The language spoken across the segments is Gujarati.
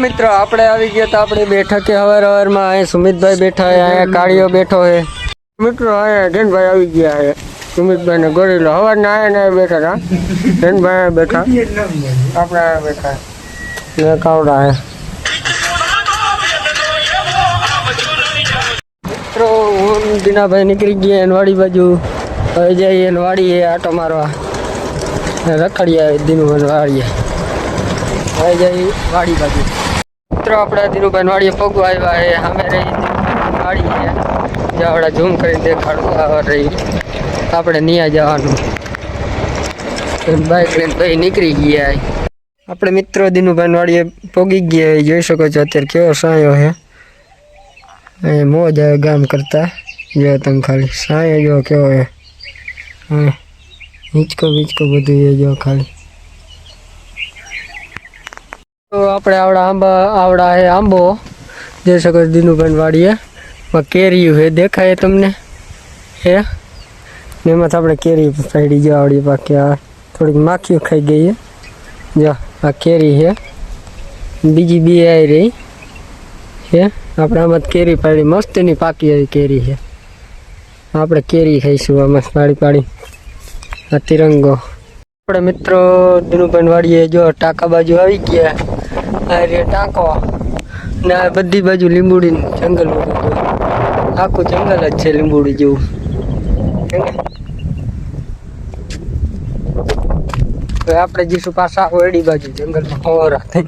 मित्र આપણે આવી ગયા તો આપણે બેઠકે હવાર માં સુમિતભાઈ બેઠા છે, અહીંયા કાળિયો બેઠો છે મિત્રો, અહીંયા જનભાઈ આવી ગયા છે, સુમિતભાઈ ને ગોરીલો હવાર ના આયા બેઠા હતા, જનભાઈ બેઠા, આપણે બેઠા ને કાવડા છે મિત્રો। હું દીનાભાઈ નીકળી ગયા વાડી બાજુ, હવે જઈએ વાડીએ આટો મારવા, રખડી આવે દીનુભાઈ વાડીએ, હવે જઈએ વાડી બાજુ મિત્રો। આપણે દીનુભાઈ વાડીએ પગવા આવ્યા છે, સામે રહી વાડી છે, જાવડા ઝૂમ કરીને દેખાડવા રહી, આપણે ન્યા જવાનું, બાઇક લઈને ભાઈ નીકળી ગયા આપણે મિત્રો। દીનુભાઈ વાડીએ પગી ગયા, જોઈ શકો છો અત્યારે કેવો સાયો છે, મોજ આવે ગામ કરતા, જો તમે ખાલી સાયો જો કેવો છે, હિંચકો બીચકો બધું એ જો ખાલી। તો આપણે આવડા હે આંબો, જોઈ શકો દીનુભાઈ વાડીએ કેરીયું છે, દેખાય તમને હે ને, એમાં આપણે કેરી પાડી જો આવડી પાકી, આ થોડીક માખીઓ ખાઈ ગઈ છે, જો આ કેરી છે, બીજી બી આવી રહી છે, આપણે આમાં કેરી પાડી મસ્તની પાકી એવી કેરી છે, આપણે કેરી ખાઈશું આમાં પાડી આ તિરંગો। આપણે મિત્રો દીનુભાઈ વાડીએ જો ટાંકા બાજુ આવી ગયા, આ રે ટાંકો ને આ બધી બાજુ લીંબુડી જંગલ, આખું જંગલ જ છે લીંબુડી જેવું। હવે આપણે જઈશું પાછા ઓરડી બાજુ જંગલમાં હોરા થઈ।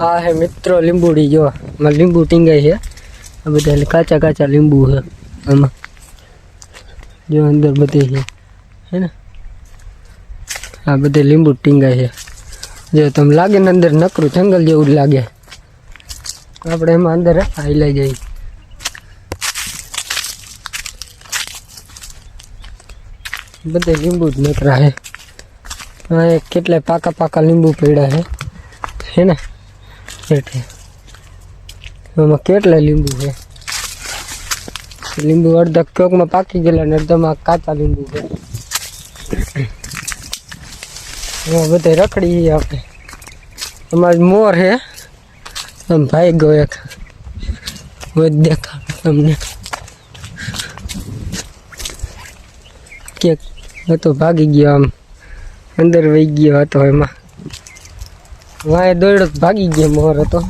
આ હે મિત્રો લીંબુડી, જો આમાં લીંબુ ટીંગાય છે, આ બધા કાચા કાચા લીંબુ છે આમાં, જો અંદર બધી છે હે ને, આ બધે લીંબુ ટીંગાય છે, જો તમે લાગે ને અંદર નકરું જંગલ જેવું જ લાગે, આપણે એમાં અંદર હાઈલાઈ જઈએ, બધે લીંબુ જ નકરા છે, હા કેટલાય પાકા પાકા લીંબુ પડ્યા છે ને, હેઠે એમાં કેટલાય લીંબુ છે, લીંબુ અડધા ચોકમાં પાકી ગયેલા ને અડધામાં કાચા લીંબુ છે, એમાં બધે રખડી આપણે। અમારે મોર છે, આમ ભાઈ ગયો એક દેખાડો તમને, ક્યાંક હતો ભાગી ગયો, આમ અંદર વહી ગયો હતો, એમાં વાય દોડ્યો ભાગી ગયો મોર હતો।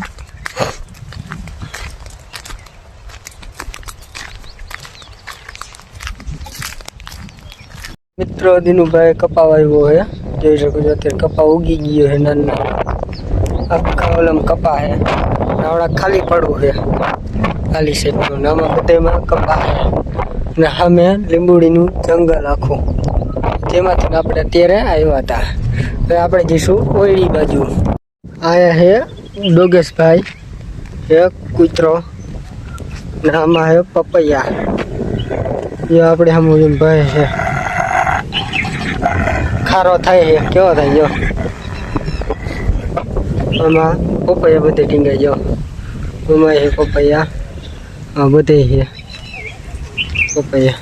મિત્રો દીનુભાઈ કપા વાવ્યો છે, જોઈ શકો છો અત્યારે કપા ઉગી ગયો છે, નાના આખા ઓલમ કપા છે, આવડા ખાલી પડવું છે, ખાલી સેટનું, આમાં બધામાં કપા છે ને સામે લીંબુડીનું જંગલ આખું, જેમાંથી આપણે અત્યારે આવ્યા હતા। હવે આપણે જઈશું ઓયડી બાજુ, આયા છે ડોગેશભાઈ છે, કૂતરો ને આમાં છે પપૈયા, એ આપણે સામું ભાઈ છે, ખારો થાય છે, કેવો થાય જો, આમાં પપૈયા બધે ટીંગાઈ, જો આમાં છે પપૈયા, આ બધે છે પપૈયા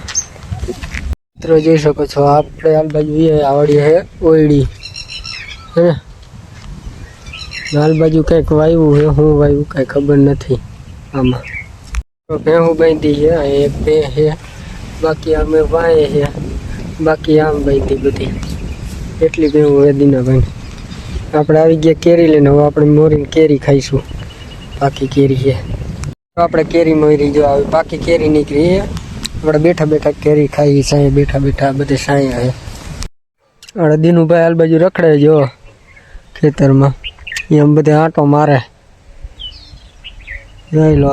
મિત્રો, જોઈ શકો છો આપણે આ બાજુ આવડી છે ઓયડી હે, લાલ બાજુ કંઈક વાવ્યું છે, હું વાવ્યું કઈ ખબર નથી, આમાં ભેહું બાંધી છે, એક બે છે, બાકી અમે વાય છે, બાકી આમ બાંધી બધી, એટલી ભેહું છે દીનાભાઈ। આપણે આવી ગયા કેરી લઈને, હવે આપણે મોરીને કેરી ખાઈશું, પાકી કેરી છે, આપણે કેરી મોરી જો આવી પાકી કેરી નીકળી છે, આપણે બેઠા બેઠા કેરી ખાઈ, સાંઈ બેઠા બેઠા બધે સાંઈ આવે। આપણે દીનુભાઈ હાલ બાજુ રખડે જો ખેતરમાં, એમ બધે આંટો મારે, જોઈ લો।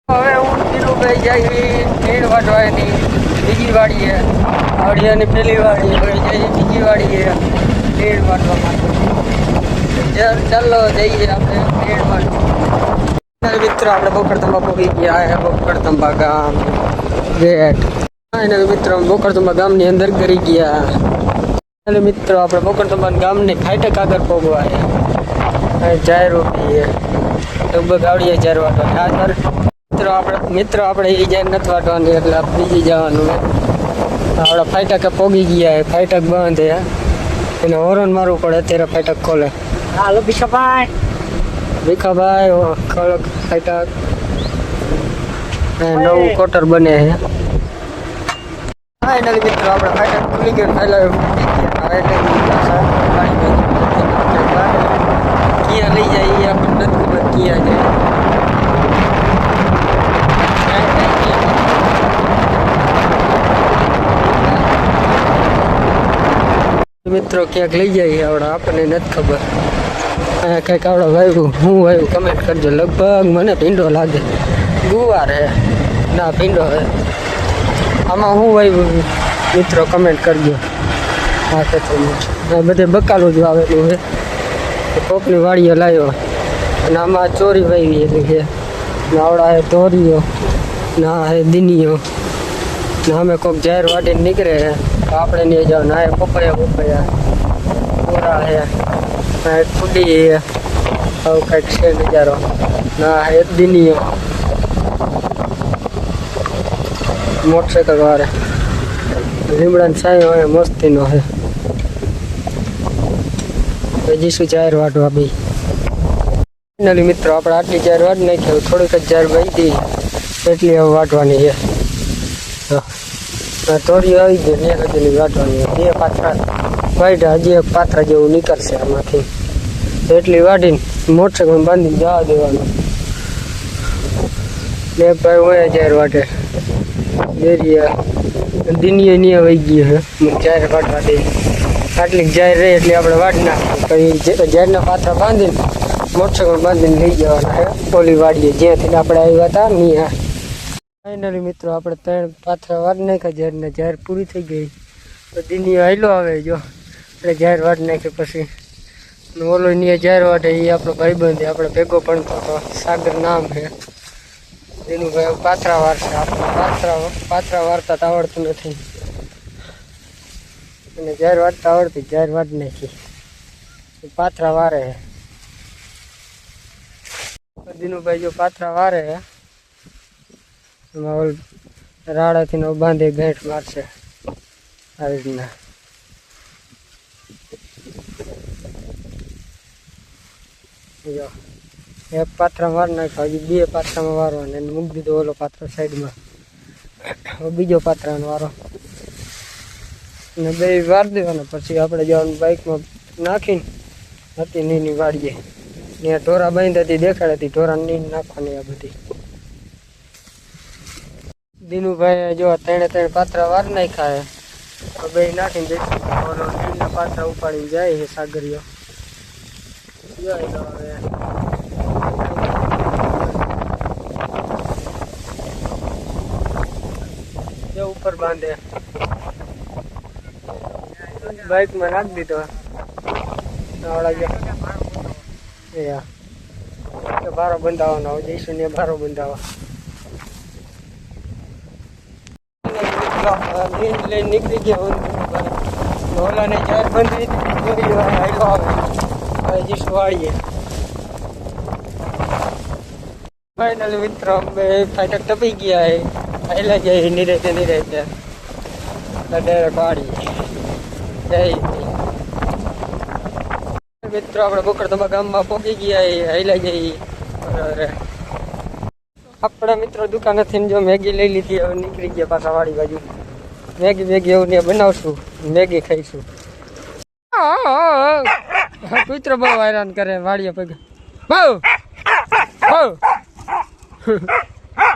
હવે હું દીનુભાઈ જઈ ભીડ વાટવાની બીજી વાડીએ, આવડિયાની પેલી વાડી, હવે જઈએ બીજી વાડીએ ભીડ વાટવા માટે, ચાલો જઈએ આપણે ભીડ વાટવા। મિત્રો આપણે બોકડતંબા પહોંચી ગયા, બોકડતંબા ગામ ગેટ, અને મિત્રો બોકડતંબા ગામની અંદર કરી ગયા, અને મિત્રો આપણે બોકડતંબા ગામની ફાટક આગળ પહોંચવા જાહેર રોપી લગભગ આવડીએ 4 વાટવા, મિત્રો આપણે એ જાય નથી વાટવાની, એટલે બીજી જવાનું, આપણા ફાટક પહોંચી ગયા, ફાટક બંધ એને હોરન મારવું પડે અત્યારે ફાટક ખોલે. હાલો ભીખાભાઈ. ભીખાભાઈ ખોલક ફાટક. નવું કોટર બને છે. ફાઇનલી મિત્રો આપણે ફાટક ખુલી ગયું. ક્યાં લઈ જાય એ આપણને નથી ખબર ક્યાં જાય. મિત્રો ક્યાંક લઈ જાય આવડે આપણને નથી ખબર. અહીંયા કંઈક આવડે વાવ્યું હું વાવ્યું કમેન્ટ કરજો. લગભગ મને ભીંડો લાગે. ગુવાર હે ના ભીંડો હે. આમાં હું વાવ્યું મિત્રો કમેન્ટ કરજો. હા ખેતરમાં બધે બકાલું જ આવેલું છે. કોકની વાડીએ લાવ્યો અને આમાં ચોરી વાવી એટલે કે આવડા હે ધોરીઓ ના હે દીનીઓ ને અમે કોઈક જાહેર વાટીને નીકળે છે તો આપણે નહીં જાવ. ના એ પપૈયા કોરા હે ના એ ખુડી હે આવું કંઈક છે નજારો. ના હે દીનીઓ મોટરસાઇકલ વાળે લીમડાની છાંયો હોય મસ્તીનો હે. હજી શું જાહેર વાટવા બી. ફાઇનલી મિત્રો આપણે આટલી જાહેર વાટ નાખી. થોડીક જ જાહેર વહી હતી એટલી હવે વાટવાની છે. થોડી આવી ગઈ ને હજી વાટવાની. બે પાથરા વાઢ્યા હજી એક પાથરા જેવું નીકળશે આમાંથી. એટલી વાઢીને મોટરસાઇકલ બાંધીને જવા દેવાનું. ને ભાઈ હોય જાહેર વાટે દિનીએ નહીં વહી ગઈ છે. જાહેર વાટવા દે આટલી જાહેર રહે એટલે આપણે વાટ નાખીએ. પછી જાહેરના પાથરા બાંધીને મોટરસાઇકલ બાંધીને લઈ જવાના છે ઓલી વાડીએ જ્યાંથી આપણે આવ્યા હતા નહીં. ફાઇનલી મિત્રો આપણે 3 પાથરા વાટ નાખ્યા જાહેરને. જાહેર પૂરી થઈ ગઈ તો દિનીએ હાઈલો આવે જો એટલે જાહેર વાટ નાખી. પછી ઓલો ની જાહેર વાટે એ આપણો ભાઈબંધ આપણે ભેગો પણ થતો સાગર નામ છે એનું. ભાઈ પાથરા વારશે. આપણે પાથરા વારતા તો આવડતું નથી અને જાહેર વાટતા આવડતી. જાહેર વાટ નાખી પાથરા વારે છે. દિનુભાઈ જો પાથરા વારે છે એમાં ઓલ રાડાથી નો બાંધે ગાંઠ મારશે આવી રીતના. જો એક પાથરા વાર નાખ્યો. હજી 2 પાથરામાં વારવાનો એને મૂકી દીધો ઓલો પાથરો સાઈડમાં. બીજો પાથરાનો વારો ને 2 વાર દેવાનો. પછી આપણે જવાનું બાઇકમાં નાખીને હતી નીની વાડીએ ને ઢોરા બાંધી હતી દેખાડી હતી. ઢોરા નીન નાખવાની આ બધી. દિનુભાઈ જો 3 પાથરા વાર નાખ્યા છે. 2 નાખીને બેસી ઓલો નીલના પાથરા ઉપાડીને જાય છે સાગરીઓ. હવે ઉપર બાંધે બાઇકમાં નાખી દીધો. ભારો બંધાવવાનો જઈશું ને ભારો બંધાવવા. લઈને નીકળી ગયા ઓલાને જાહેર બંધ હાઈલો આવે જઈશું વાળીએ. ફાઇનલી મિત્રો અમે ફાટક ટપી ગયા હે. હાઈલા જાય નિરેતે ડાયરેક્ટ વાળીએ. મિત્રો આપણે બોકડધમા ગામમાં પહોંચી ગયા એ હાઈલા જઈ. આપણા મિત્રો દુકાનેથી જો મેગી લઈ લીધી. હવે નીકળી ગયા પાછા વાડી બાજુ. મેગી એવું ને બનાવશું. મેગી ખાઈશું. કૂતરો બહુ હેરાન કરે વાડીએ પગ બહુ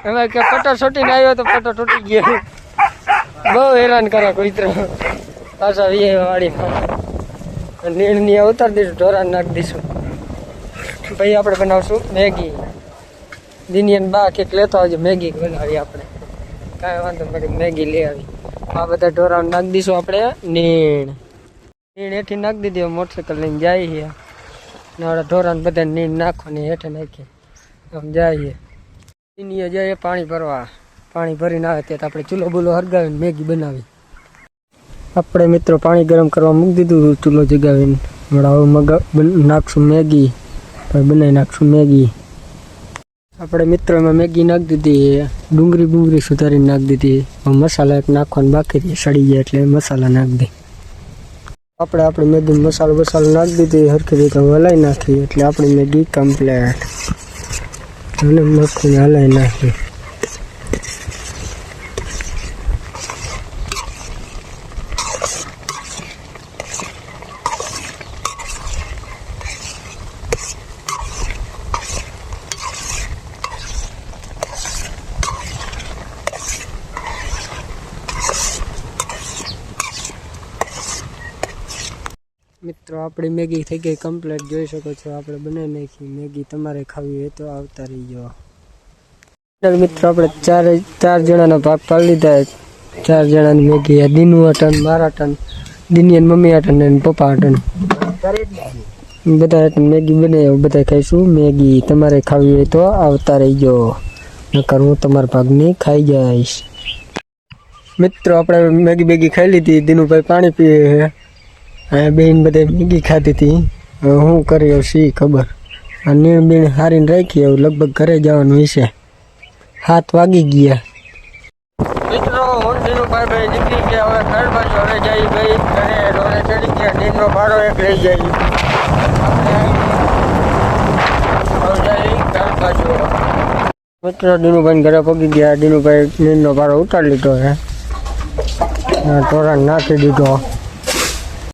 એમાં કે પટ્ટો છોટીને આવ્યો તો પટ્ટો તૂટી ગયો. બહુ હેરાન કરે કૂતરો. પાછા વાડીમાં નીણ ઉતારી દઈશું. ઢોરા નાખી દઈશું. પછી આપણે બનાવશું મેગી. દિનિયન બા કેક લેતો આવજો મેગી બનાવી આપણે. કાંઈ વાંધો નથી મેગી લઈ આવી. આ બધા ઢોરાને નાખી દઈશું આપણે નીણ હેઠી નાખી દીધી. મોટરસાઇકલ લઈને જાય છે ને આપણા ઢોરાને બધા નીણ નાખવાની હેઠે નાખીએ આમ જઈએ. દિનિએ જઈએ પાણી ભરવા. પાણી ભરીને આવે ત્યાં આપણે ચૂલો બુલો હરગાવીને મેગી બનાવી. આપણે મિત્રો પાણી ગરમ કરવા મૂકી દીધું ચૂલો જગાવીને. હમણાં હવે નાખશું મેગી. પછી બનાવી નાખશું મેગી. આપણે મિત્રો એમાં મેગી નાખી દીધી. ડુંગળી સુધારીને નાખી દીધી. મસાલા એક નાખવાનું બાકી રહી સડી જાય એટલે મસાલા નાખી દે. આપણે આપણી મેગી મસાલો નાખી દીધી, સરખી રીતે હલાવી નાખી એટલે આપણી મેગી કમ્પ્લીટ. અને મસ્તી હલાવી નાખી. મિત્રો આપણી મેગી થઈ ગઈ કમ્પ્લીટ, જોઈ શકો છો આપણે બનાવી નાખી મેગી. તમારે ખાવી હોય તો આવતા રહી જાઓ. મિત્રો આપણે ચાર જણાનો ભાગ પાડી લીધા. 4 જણાની મેગી, દીનું અટન, મારા અટન, દીની મમ્મી અટન અને પપ્પા અટન, બધા અટન મેગી બનાવી. બધા ખાઈશું મેગી. તમારે ખાવી હોય તો આવતા રહી જાઓ, નકર હું તમારા ભાગની ખાઈ જઈશ. મિત્રો આપણે મેગી ખાઈ લીધી. દીનુભાઈ પાણી પીએ. બેન બધે મેગી ખાધી હતી. હું કર્યો સી ખબર. આ નીણ બીણ હારીને રાખી. હવે લગભગ ઘરે જવાનું હશે. 7 વાગી ગયા. મિત્રો હું દીનુભાઈ નીકળી ગયા. હવે ઘર બાજુ હવે જઈ ભાઈ ઘરે રોડે ચડી ગયા. દીનનો ભાડો એક લઈ જાય. મિત્રો દીનુભાઈ ઘરે પગી ગયા. દીનુભાઈ નીણનો ભાડો ઉતારી લીધો છે. ટોરાન નાખી દીધો.